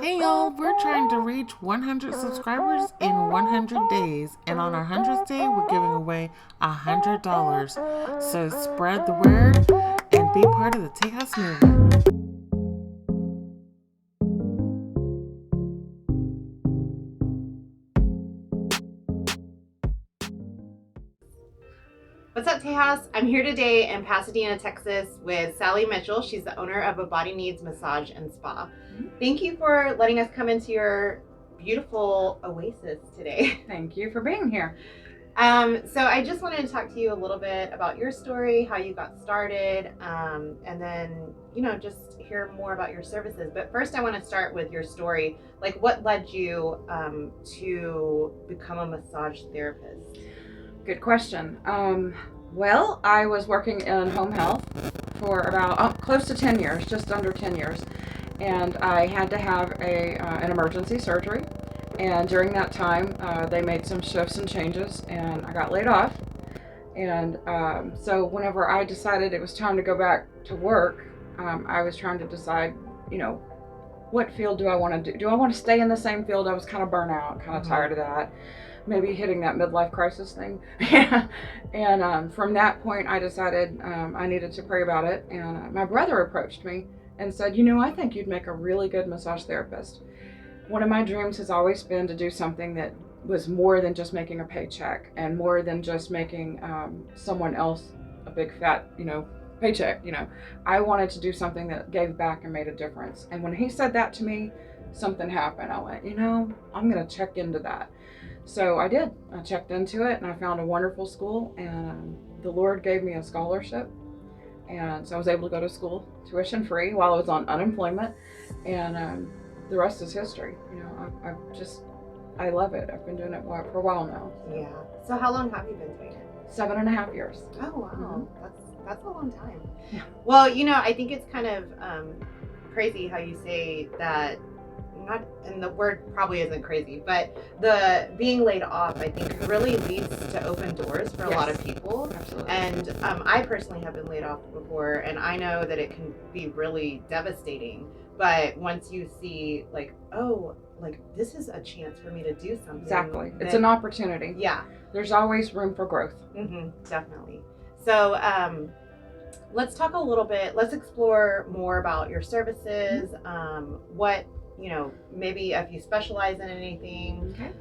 Hey y'all, we're trying to reach 100 subscribers in 100 days, and on our 100th day, we're giving away $100. So spread the word and be part of the Tejas movement. What's up, Tejas? I'm here today in Pasadena, Texas with Sally Mitchell. She's the owner of A Body Needs Massage and Spa. Thank you for letting us come into your beautiful oasis today. Thank you for being here. So I just wanted to talk to you a little bit about your story, how you got started, and then, just hear more about your services. But first I want to start with your story. Like, what led you to become a massage therapist? Good question. Well, I was working in home health for about close to 10 years, just under 10 years, and I had to have an emergency surgery. And during that time, they made some shifts and changes, and I got laid off. And so whenever I decided it was time to go back to work, I was trying to decide, what field do I want to do? Do I want to stay in the same field? I was kind of burnt out, kind of tired of that. Maybe hitting that midlife crisis thing. And from that point, I decided I needed to pray about it. And my brother approached me and said, I think you'd make a really good massage therapist. One of my dreams has always been to do something that was more than just making a paycheck and more than just making someone else a big fat, paycheck. I wanted to do something that gave back and made a difference. And when he said that to me, something happened. I went, I'm going to check into that. So I did. I checked into it and I found a wonderful school, and the Lord gave me a scholarship. And so I was able to go to school tuition free while I was on unemployment. And the rest is history. I love it. I've been doing it for a while now. Yeah. So how long have you been doing it? 7.5 years. Oh, wow. Mm-hmm. That's a long time. Yeah. Well, I think it's kind of crazy how you say that. And the word probably isn't crazy, but the being laid off, I think, really leads to open doors for a lot of people. Absolutely. And I personally have been laid off before, and I know that it can be really devastating. But once you see, this is a chance for me to do something. Exactly. It's an opportunity. Yeah. There's always room for growth. Mm-hmm, definitely. So let's talk a little bit. Let's explore more about your services. What maybe if you specialize in anything. Okay.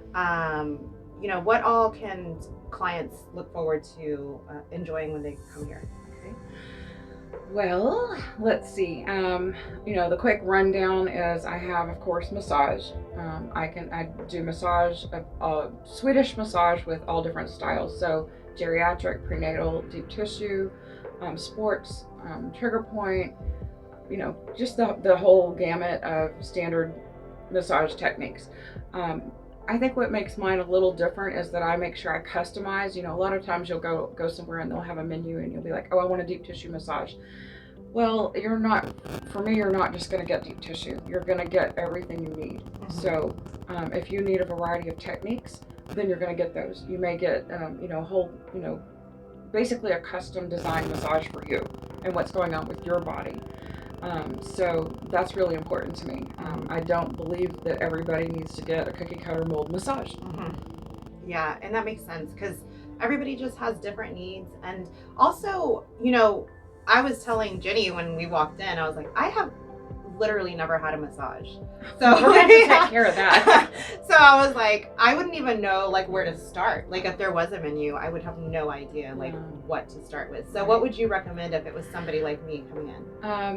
What all can clients look forward to enjoying when they come here? Okay. Well, let's see. The quick rundown is I have, of course, massage. I do massage, Swedish massage with all different styles. So geriatric, prenatal, deep tissue, sports, trigger point. Just the whole gamut of standard massage techniques. I think what makes mine a little different is that I make sure I customize. A lot of times you'll go somewhere and they'll have a menu and you'll be like, oh, I want a deep tissue massage. Well, you're not just going to get deep tissue. You're going to get everything you need. Mm-hmm. So if you need a variety of techniques, then you're going to get those. You may get, a whole, basically a custom designed massage for you and what's going on with your body. So that's really important to me. I don't believe that everybody needs to get a cookie cutter mold massage. Mm-hmm. Yeah, and that makes sense because everybody just has different needs. And also, I was telling Jenny when we walked in, I was like, I have literally never had a massage. So we're going to take care of that. So I was like, I wouldn't even know where to start. If there was a menu, I would have no idea what to start with. So what would you recommend if it was somebody like me coming in?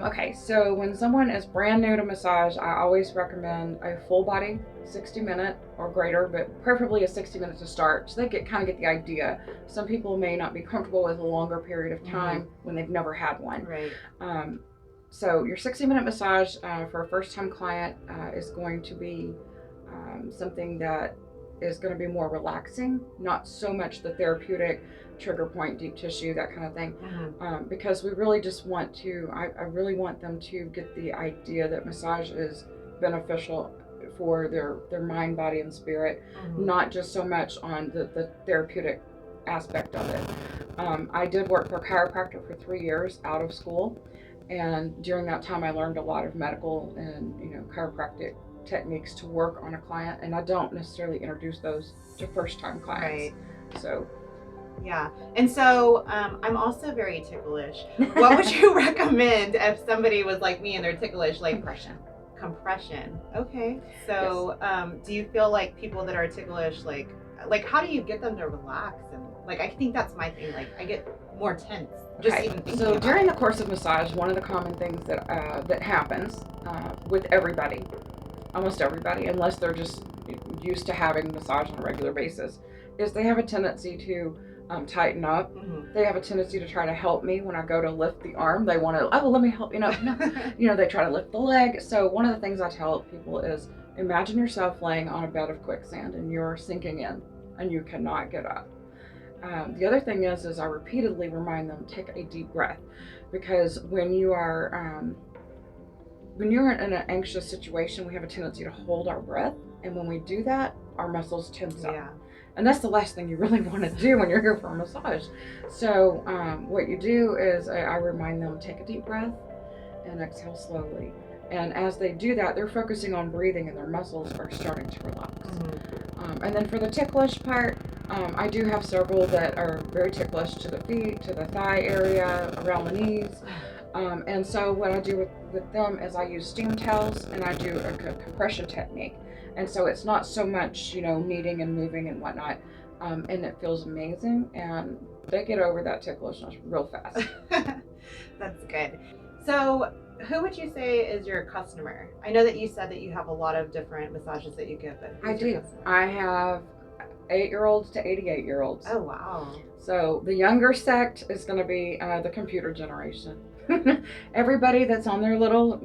Okay, so when someone is brand new to massage, I always recommend a full body 60-minute or greater, but preferably a 60 minutes to start, so they kind of get the idea. Some people may not be comfortable with a longer period of time when they've never had one. Right. So your 60-minute massage for a first-time client is going to be something that is going to be more relaxing, not so much the therapeutic trigger point, deep tissue, that kind of thing, because we really just want to, I really want them to get the idea that massage is beneficial for their mind, body, and spirit, not just so much on the therapeutic aspect of it. I did work for a chiropractor for 3 years out of school. And during that time, I learned a lot of medical and chiropractic techniques to work on a client, and I don't necessarily introduce those to first-time clients. Right. So, Yeah. And so I'm also very ticklish. What would you recommend if somebody was like me and they're ticklish? Like compression. Okay. So do you feel like people that are ticklish, like how do you get them to relax? And like, I think that's my thing. Like I get more tense just even thinking so about during it. the course of massage, one of the common things that happens with everybody, almost everybody, unless they're just used to having massage on a regular basis, is they have a tendency to tighten up. Mm-hmm. They have a tendency to try to help me when I go to lift the arm. They want to, oh, let me help you. No, they try to lift the leg. So one of the things I tell people is imagine yourself laying on a bed of quicksand and you're sinking in and you cannot get up. The other thing is I repeatedly remind them, take a deep breath, because when you're in an anxious situation, we have a tendency to hold our breath. And when we do that, our muscles tense up. Yeah. And that's the last thing you really want to do when you're here for a massage. So what you do is I remind them, take a deep breath and exhale slowly. And as they do that, they're focusing on breathing and their muscles are starting to relax. Mm-hmm. And then for the ticklish part, I do have several that are very ticklish to the feet, to the thigh area, around the knees. And so what I do with them is I use steam towels and I do a compression technique. And so it's not so much, kneading and moving and whatnot. And it feels amazing. And they get over that ticklishness real fast. That's good. So who would you say is your customer? I know that you said that you have a lot of different massages that you give, but who's your customer? I have 8-year-olds to 88-year-olds. Oh, wow. So the younger sect is going to be the computer generation. Everybody that's on their little,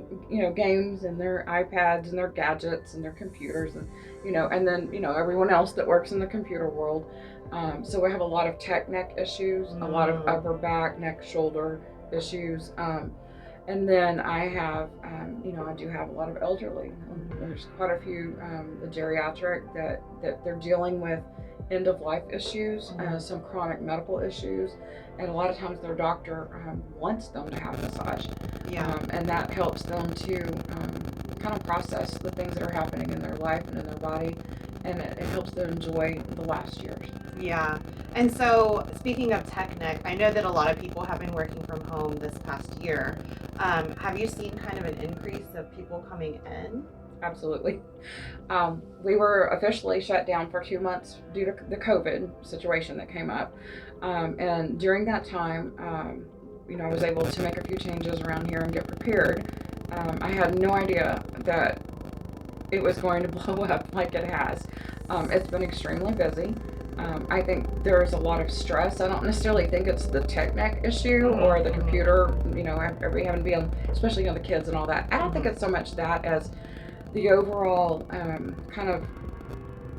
games and their iPads and their gadgets and their computers and then, everyone else that works in the computer world. So we have a lot of tech neck issues, a lot of upper back, neck, shoulder issues. And then I have, I do have a lot of elderly. There's quite a few, the geriatric that they're dealing with end of life issues, some chronic medical issues, and a lot of times their doctor wants them to have massage. Yeah. And that helps them to kind of process the things that are happening in their life and in their body, and it helps them enjoy the last years. Yeah. And so speaking of tech neck, I know that a lot of people have been working from home this past year. Have you seen kind of an increase of people coming in? Absolutely. We were officially shut down for 2 months due to the COVID situation that came up. And during that time, I was able to make a few changes around here and get prepared. I had no idea that it was going to blow up like it has. It's been extremely busy. I think there's a lot of stress. I don't necessarily think it's the tech neck issue or the computer, everybody having to be on, especially the kids and all that. I don't think it's so much that as the overall kind of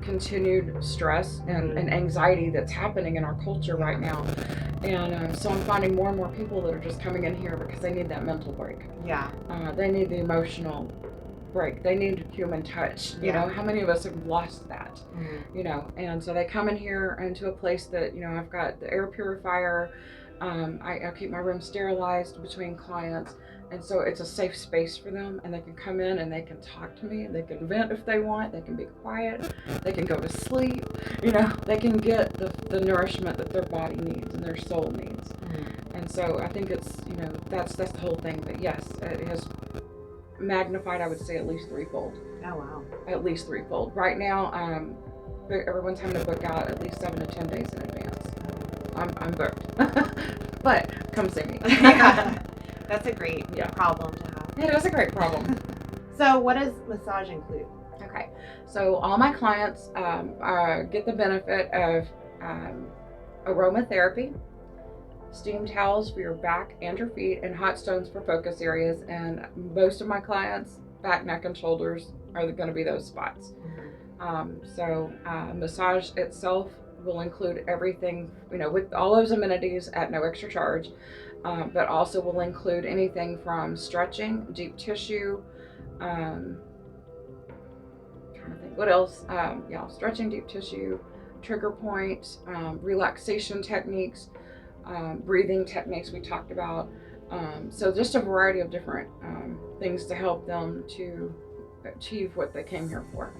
continued stress and anxiety that's happening in our culture right now. And so I'm finding more and more people that are just coming in here because they need that mental break. Yeah. They need the emotional break. They need human touch. How many of us have lost that? And so they come in here into a place that, I've got the air purifier. I keep my room sterilized between clients. And so it's a safe space for them, and they can come in and they can talk to me, and they can vent if they want, they can be quiet, they can go to sleep, they can get the nourishment that their body needs and their soul needs. And so I think it's, that's the whole thing. But yes, it has magnified, I would say, at least threefold. Oh, wow. At least threefold. Right now, everyone's having to book out at least 7 to 10 days in advance. I'm booked. But come see me. Yeah. That's a great problem to have. It is a great problem. So what does massage include? Okay, so all my clients get the benefit of aromatherapy, steam towels for your back and your feet, and hot stones for focus areas. And most of my clients, back, neck, and shoulders are going to be those spots. Massage itself will include everything, with all those amenities at no extra charge. But also will include anything from stretching, deep tissue, trying to think what else, stretching, deep tissue, trigger point, relaxation techniques, breathing techniques we talked about. So just a variety of different things to help them to achieve what they came here for.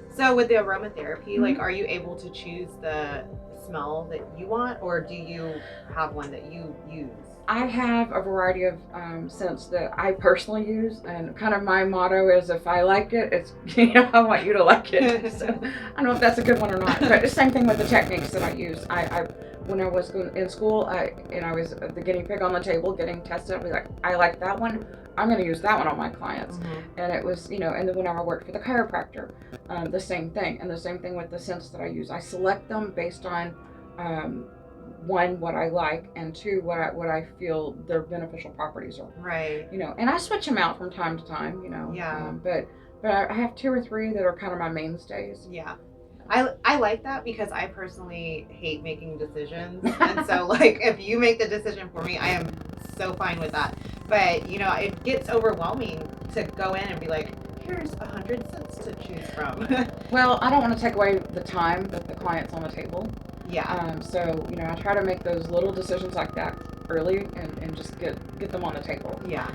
So with the aromatherapy, like, Mhm. are you able to choose the smell that you want, or do you have one that you use? I have a variety of scents that I personally use, and kind of my motto is, if I like it, it's I want you to like it. So I don't know if that's a good one or not, but the same thing with the techniques that I use. I when I was in school, I was the guinea pig on the table getting tested. I'd be like, I like that one. I'm going to use that one on my clients. Mm-hmm. And it was, and then whenever I worked for the chiropractor, the same thing. And the same thing with the scents that I use. I select them based on um, one, what I like, and two, what I feel their beneficial properties are. Right. And I switch them out from time to time. Yeah. But I have two or three that are kind of my mainstays. Yeah. I like that because I personally hate making decisions. And so, like, if you make the decision for me, I am so fine with that. But, it gets overwhelming to go in and be like, here's 100 cents to choose from. Well, I don't want to take away the time that the client's on the table. Yeah. So, I try to make those little decisions like that early and just get them on the table. Yeah.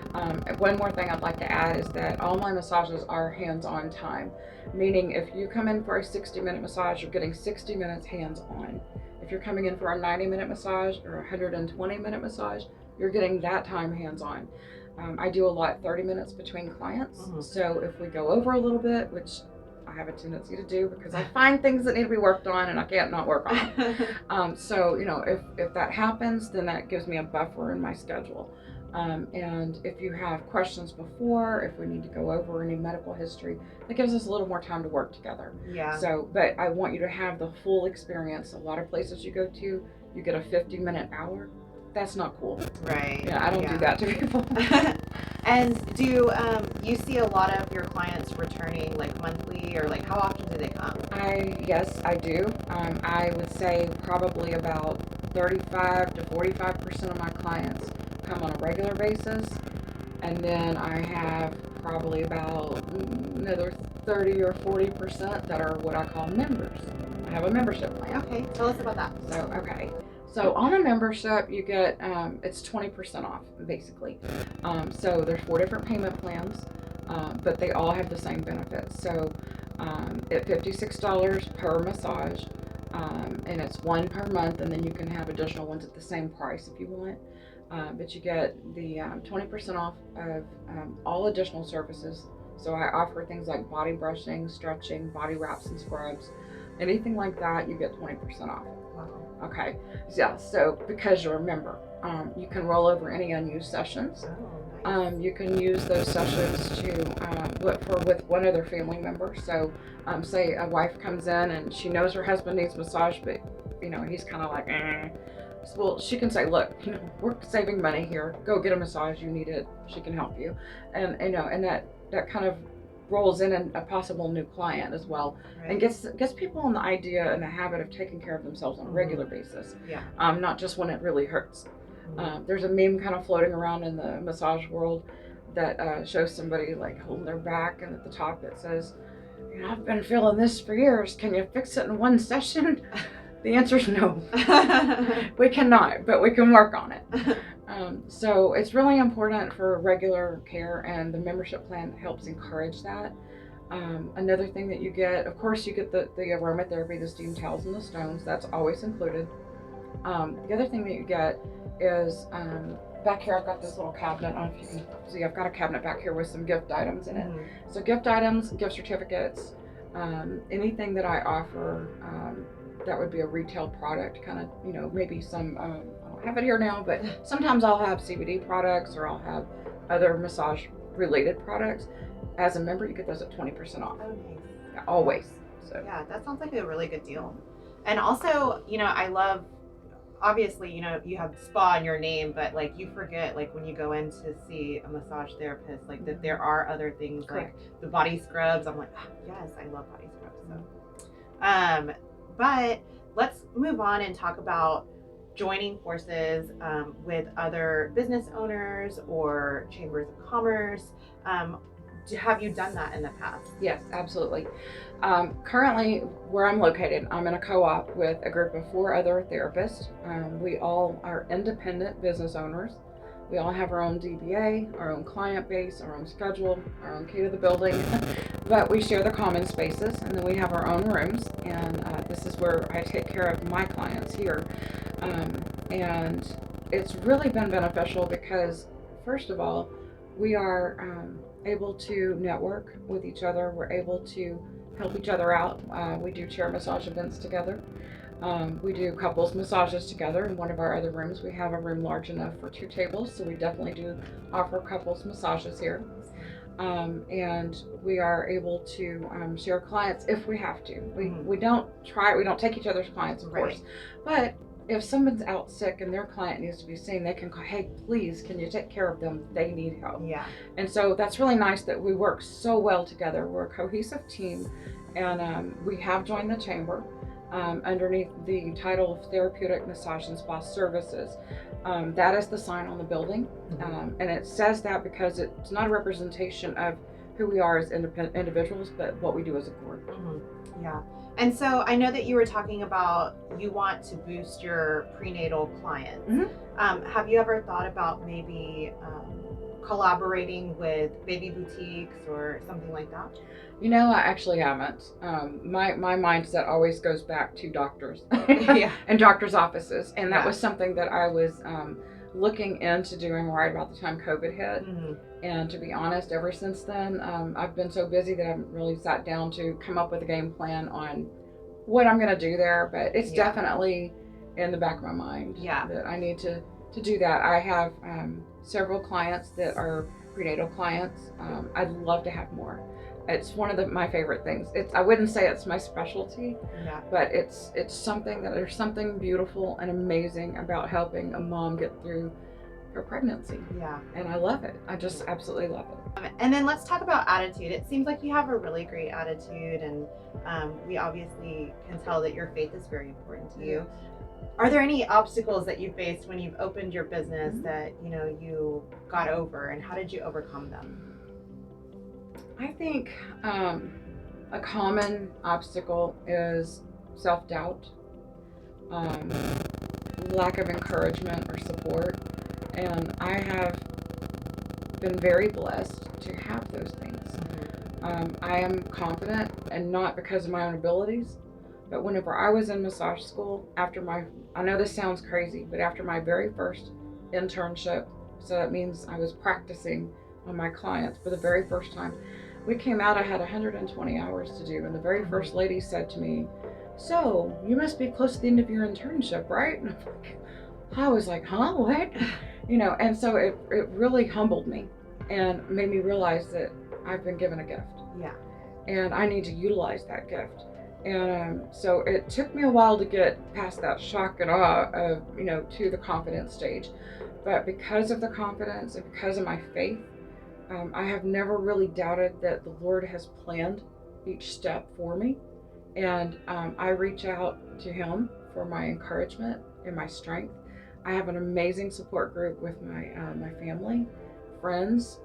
One more thing I'd like to add is that all my massages are hands-on time, meaning if you come in for a 60-minute massage, you're getting 60 minutes hands-on. If you're coming in for a 90-minute massage or a 120-minute massage, you're getting that time hands-on. I do a lot 30 minutes between clients. Mhm. So if we go over a little bit, which I have a tendency to do because I find things that need to be worked on and I can't not work on them. So, if that happens, then that gives me a buffer in my schedule. And if you have questions before, if we need to go over any medical history, that gives us a little more time to work together. Yeah. So, but I want you to have the full experience. A lot of places you go to, you get a 50-minute hour. That's not cool. Right. Yeah, I don't do that to people. And do you see a lot of your clients returning, like, monthly, or like how often do they come? Yes, I do. I would say probably about 35 to 45% of my clients come on a regular basis, and then I have probably about another 30 or 40% that are what I call members. I have a membership plan. Okay, tell us about that. So on a membership, you get it's 20% off basically. So there's 4 different payment plans, but they all have the same benefits. So at $56 per massage, and it's one per month, and then you can have additional ones at the same price if you want. But you get the 20% off of all additional services. So I offer things like body brushing, stretching, body wraps and scrubs. Anything like that, you get 20% off. Wow. Okay, yeah, so because you're a member, you can roll over any unused sessions. Oh, nice. You can use those sessions with one other family member. So say a wife comes in and she knows her husband needs massage, but he's kind of like, well, she can say, look, we're saving money here. Go get a massage. You need it. She can help you, and that kind of rolls in a possible new client as well, Right. and gets people on the idea and the habit of taking care of themselves on a regular basis. Yeah. Not just when it really hurts. There's a meme kind of floating around in the massage world that shows somebody like holding their back, and at the top it says, I've been feeling this for years. Can you fix it in one session? The answer is no. We cannot, but we can work on it. So it's really important for regular care, and the membership plan helps encourage that. Another thing that you get, of course, you get the aromatherapy, the steam towels, and the stones. That's always included. The other thing that you get is back here I've got this little cabinet. I don't know if you can see, I've got a cabinet back here with some gift items in it. Mhm. So gift items, gift certificates, anything that I offer that would be a retail product, kind of, maybe some, I don't have it here now, but sometimes I'll have CBD products or I'll have other massage related products. As a member, you get those at 20% off. Oh, nice. Always. So Yeah, that sounds like a really good deal. And also, I love, obviously, you have spa in your name, but like you forget, like when you go in to see a massage therapist, like that there are other things. Correct. Like the body scrubs. I'm like, yes, I love body scrubs. So, but let's move on and talk about joining forces with other business owners or chambers of commerce. Have you done that in the past? Yes, absolutely. Currently, where I'm located, I'm in a co-op with a group of 4 other therapists. We all are independent business owners. We all have our own DBA, our own client base, our own schedule, our own key to the building, but we share the common spaces, and then we have our own rooms, and this is where I take care of my clients here. And it's really been beneficial because, first of all, we are able to network with each other. We're able to help each other out. We do chair massage events together. We do couples massages together. In one of our other rooms, we have a room large enough for 2 tables, so we definitely do offer couples massages here. And we are able to share clients if we have to. We don't take each other's clients, of course, but if someone's out sick and their client needs to be seen, they can call, hey, please, can you take care of them? They need help. Yeah. And so that's really nice that we work so well together. We're a cohesive team, and we have joined the chamber underneath the title of Therapeutic Massage and Spa Services. That is the sign on the building, and it says that because it's not a representation of who we are as individuals, but what we do as a group. Yeah. And so I know that you were talking about you want to boost your prenatal clients. Have you ever thought about maybe collaborating with baby boutiques or something like that? You know, I actually haven't. My mindset always goes back to doctors and doctors' offices, and that was something that I was looking into doing right about the time COVID hit. And to be honest, ever since then, I've been so busy that I haven't really sat down to come up with a game plan on what I'm going to do there. But it's definitely in the back of my mind that I need to do that. I have several clients that are prenatal clients. I'd love to have more. It's one of my favorite things. I wouldn't say it's my specialty, but it's something that there's something beautiful and amazing about helping a mom get through her pregnancy. And I love it. I just absolutely love it. And then let's talk about attitude. It seems like you have a really great attitude, and we obviously can tell that your faith is very important to you. Are there any obstacles that you faced when you've opened your business that you got over, and how did you overcome them? I think a common obstacle is self-doubt, lack of encouragement or support, and I have been very blessed to have those things. I am confident, and not because of my own abilities, but whenever I was in massage school, I know this sounds crazy, but after my very first internship, so that means I was practicing on my clients for the very first time, we came out, I had 120 hours to do, and the very first lady said to me, so you must be close to the end of your internship, right? And I was like, huh, what? And so it really humbled me and made me realize that I've been given a gift. And I need to utilize that gift. And so it took me a while to get past that shock and awe of, to the confidence stage. But because of the confidence and because of my faith, I have never really doubted that the Lord has planned each step for me. And I reach out to Him for my encouragement and my strength. I have an amazing support group with my family, friends.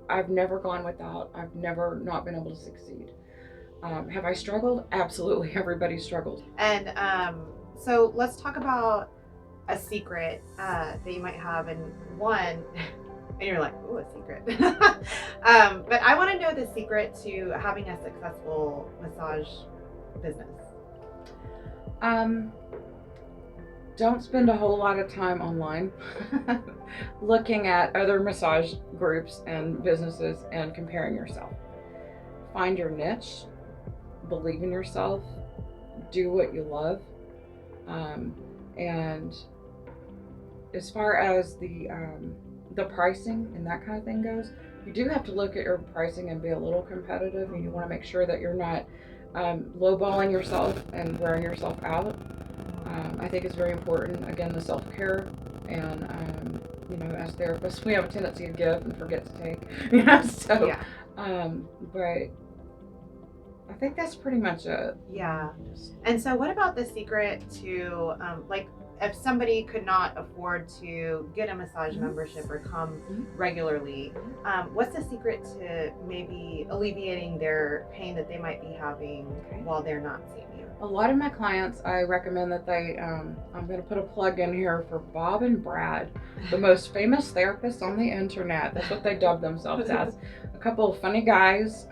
I've never gone without. I've never not been able to succeed. Have I struggled? Absolutely. Everybody struggled. And so let's talk about a secret that you might have, and one, and you're like, ooh, a secret. But I want to know the secret to having a successful massage business. Don't spend a whole lot of time online looking at other massage groups and businesses and comparing yourself. Find your niche, believe in yourself, do what you love. And as far as the pricing and that kind of thing goes, you do have to look at your pricing and be a little competitive, and you want to make sure that you're not lowballing yourself and wearing yourself out. I think it's very important, again, the self-care, and as therapists, we have a tendency to give and forget to take, but I think that's pretty much it. And so what about the secret to if somebody could not afford to get a massage membership or come regularly, what's the secret to maybe alleviating their pain that they might be having while they're not seeing you? A lot of my clients, I recommend that they, I'm going to put a plug in here for Bob and Brad, the most famous therapists on the internet. That's what they dub themselves as. A couple of funny guys.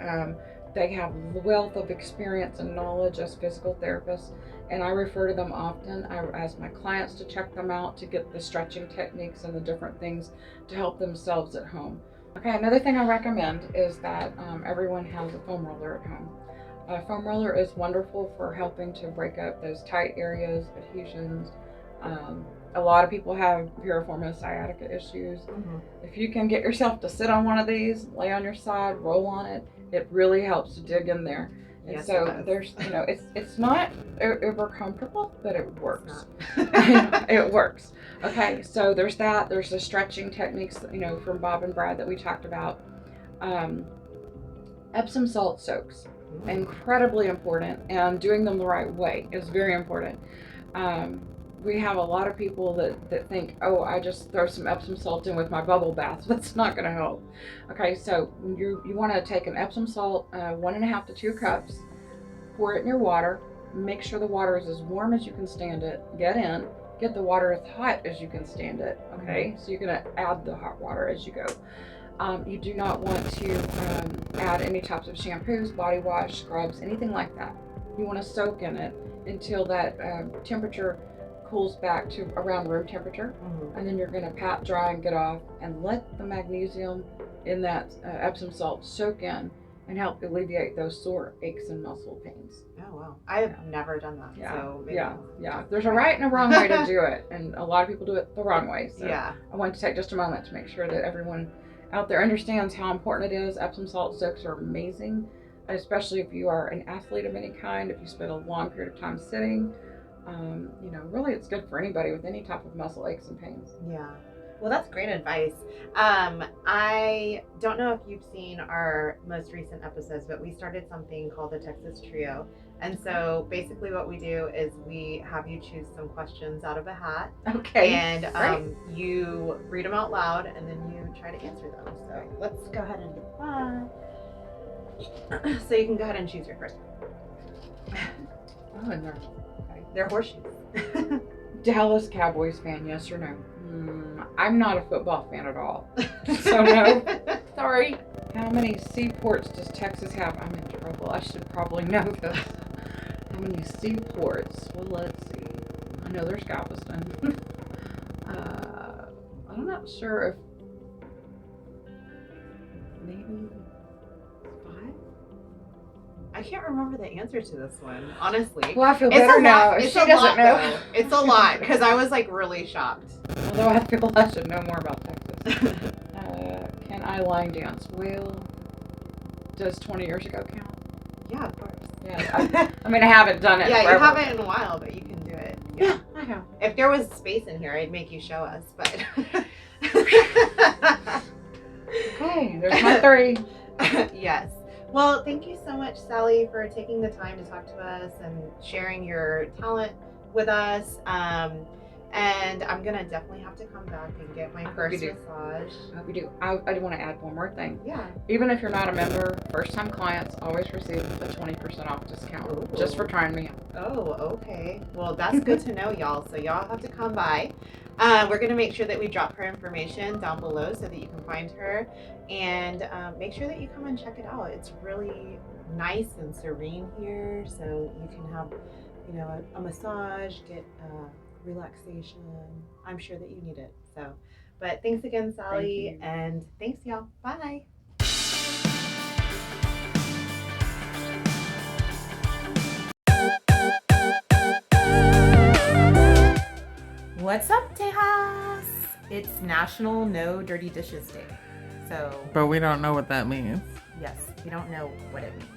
They have a wealth of experience and knowledge as physical therapists, and I refer to them often. I ask my clients to check them out to get the stretching techniques and the different things to help themselves at home. Okay, another thing I recommend is that everyone has a foam roller at home. A foam roller is wonderful for helping to break up those tight areas, adhesions. A lot of people have piriformis sciatica issues. If you can get yourself to sit on one of these, lay on your side, roll on it, it really helps to dig in there. And Yes, so there's, it's not uber comfortable, but it works. It works. Okay, so there's that. There's the stretching techniques, from Bob and Brad that we talked about. Epsom Salt Soaks, incredibly important, and doing them the right way is very important. We have a lot of people that think, oh, I just throw some Epsom salt in with my bubble bath. That's not going to help. Okay, so you want to take an Epsom salt, 1.5 to 2 cups, pour it in your water, make sure the water is as warm as you can stand it, get the water as hot as you can stand it, okay? So you're going to add the hot water as you go. You do not want to add any types of shampoos, body wash, scrubs, anything like that. You want to soak in it until that temperature cools back to around room temperature, and then you're going to pat dry and get off and let the magnesium in that Epsom salt soak in and help alleviate those sore aches and muscle pains. Oh wow, I've never done that. Yeah, So maybe yeah. There's a right and a wrong way to do it, and a lot of people do it the wrong way. So yeah. I wanted to take just a moment to make sure that everyone out there understands how important it is. Epsom salt soaks are amazing, especially if you are an athlete of any kind, if you spend a long period of time sitting. Really it's good for anybody with any type of muscle aches and pains. Yeah. Well, that's great advice. I don't know if you've seen our most recent episodes, but we started something called the Texas Trio. And so basically what we do is we have you choose some questions out of a hat. Okay. And you read them out loud and then you try to answer them. So let's go ahead and do that. So you can go ahead and choose your first one. Oh, and They're horseshoes. Dallas Cowboys fan, yes or no? I'm not a football fan at all. So no. Sorry. How many seaports does Texas have? I'm in trouble. I should probably know this. How many seaports? Well, let's see. I know there's Galveston. I'm not sure if maybe 5? I can't remember the answer to this one, honestly. Well, I feel better now. If she doesn't know. It's a lot, because I was like really shocked. Although I feel I should know more about Texas. Can I line dance? Well, does 20 years ago count? Yeah, of course. Yeah, I haven't done it Yeah, forever. you haven't in a while, but you can do it. Yeah, I have. If there was space in here, I'd make you show us, but... Okay, there's my 3. Yes. Well, thank you so much, Sally, for taking the time to talk to us and sharing your talent with us. And I'm going to definitely have to come back and get my first massage. I hope you do. I want to add one more thing. Yeah. Even if you're not a member, first-time clients always receive a 20% off discount. Ooh. Just for trying me out. Oh, okay. Well, that's good to know, y'all. So y'all have to come by. We're going to make sure that we drop her information down below so that you can find her. And make sure that you come and check it out. It's really nice and serene here. So you can have, a massage, get relaxation. I'm sure that you need it. So, but thanks again, Sally. And thanks, y'all. Bye. What's up, Tejas? It's National No Dirty Dishes Day. But we don't know what that means. Yes, we don't know what it means.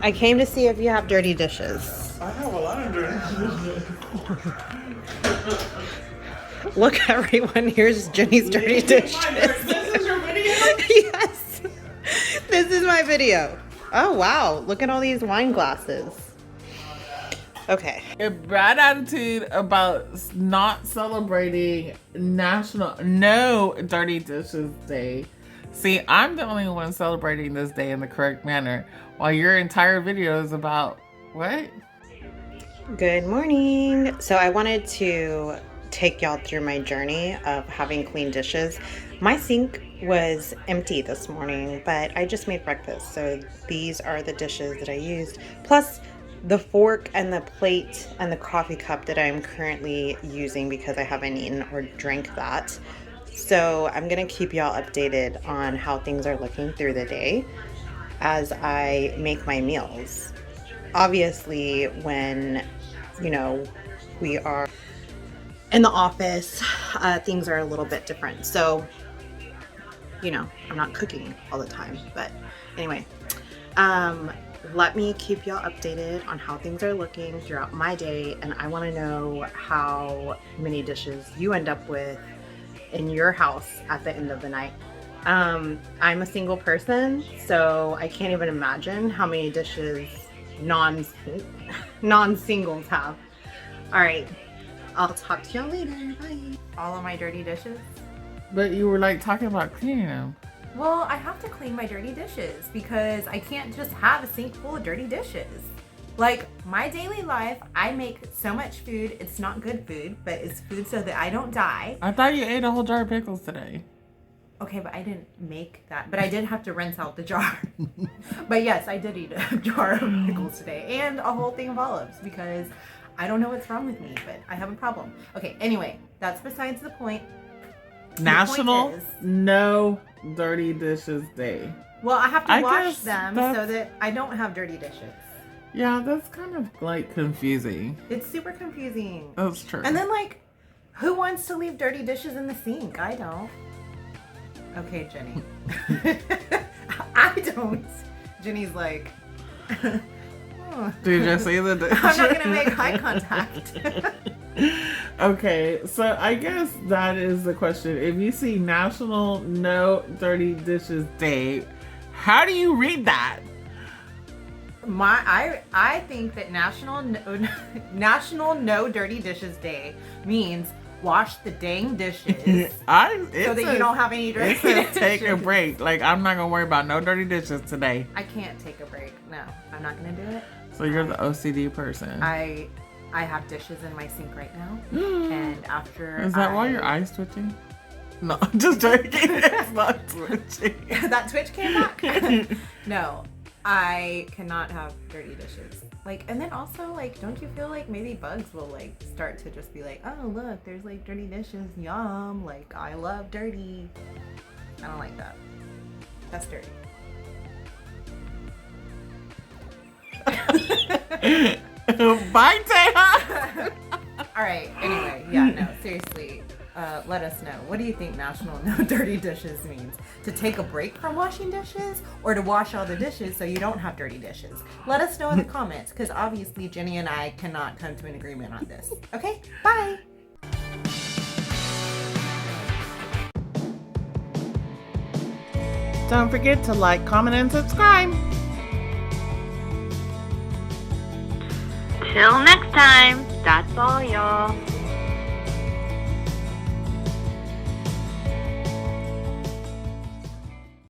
I came to see if you have dirty dishes. I have a lot of dirty dishes. Look, everyone, here's Jenny's dirty dishes. This is your video? Yes, this is my video. Oh, wow, look at all these wine glasses. Okay. A bad attitude about not celebrating National No Dirty Dishes Day. See, I'm the only one celebrating this day in the correct manner, while your entire video is about what? Good morning. So I wanted to take y'all through my journey of having clean dishes. My sink was empty this morning, but I just made breakfast. So these are the dishes that I used, plus the fork and the plate and the coffee cup that I'm currently using because I haven't eaten or drank that. So I'm going to keep y'all updated on how things are looking through the day as I make my meals. Obviously, when, we are in the office, things are a little bit different. So, I'm not cooking all the time. But anyway, let me keep y'all updated on how things are looking throughout my day. And I want to know how many dishes you end up with in your house at the end of the night. I'm a single person, so I can't even imagine how many dishes non-singles have. All right, I'll talk to y'all later. Bye. All of my dirty dishes? But you were like talking about cleaning them. Well, I have to clean my dirty dishes because I can't just have a sink full of dirty dishes. Like, my daily life, I make so much food. It's not good food, but it's food so that I don't die. I thought you ate a whole jar of pickles today. Okay, but I didn't make that. But I did have to rinse out the jar. But yes, I did eat a jar of pickles today and a whole thing of olives because I don't know what's wrong with me, but I have a problem. Okay, anyway, that's besides the point. National The point is, No Dirty Dishes Day. well, I have to I wash guess them that's- so that I don't have dirty dishes. Yeah, that's kind of like confusing. It's super confusing. That's true. And then, like, who wants to leave dirty dishes in the sink? I don't. Okay, Jenny. I don't. Jenny's like, oh. Did you see the dish? I'm not going to make eye contact. Okay, so I guess that is the question. If you see National No Dirty Dishes Day, how do you read that? I think that National No Dirty Dishes Day means wash the dang dishes so that you don't have any dirty It says take a dishes. break. Like, I'm not gonna worry about no dirty dishes today. I can't take a break. No, I'm not gonna do it. So you're the OCD person. I have dishes in my sink right now, and after Is that why your eyes twitching? No, I'm just joking. It's not twitching. that twitch came back? No, I cannot have dirty dishes. Like, and then also, like, don't you feel like maybe bugs will like start to just be like, oh look, there's like dirty dishes, yum. Like, I love dirty. I don't like that. That's dirty. Bye, Tejas. All right. Anyway, yeah, no, seriously. Let us know. What do you think National No Dirty Dishes means? To take a break from washing dishes or to wash all the dishes so you don't have dirty dishes? Let us know in the comments because obviously Jenny and I cannot come to an agreement on this. Okay? Bye. Don't forget to like, comment, and subscribe. Till next time, that's all, y'all.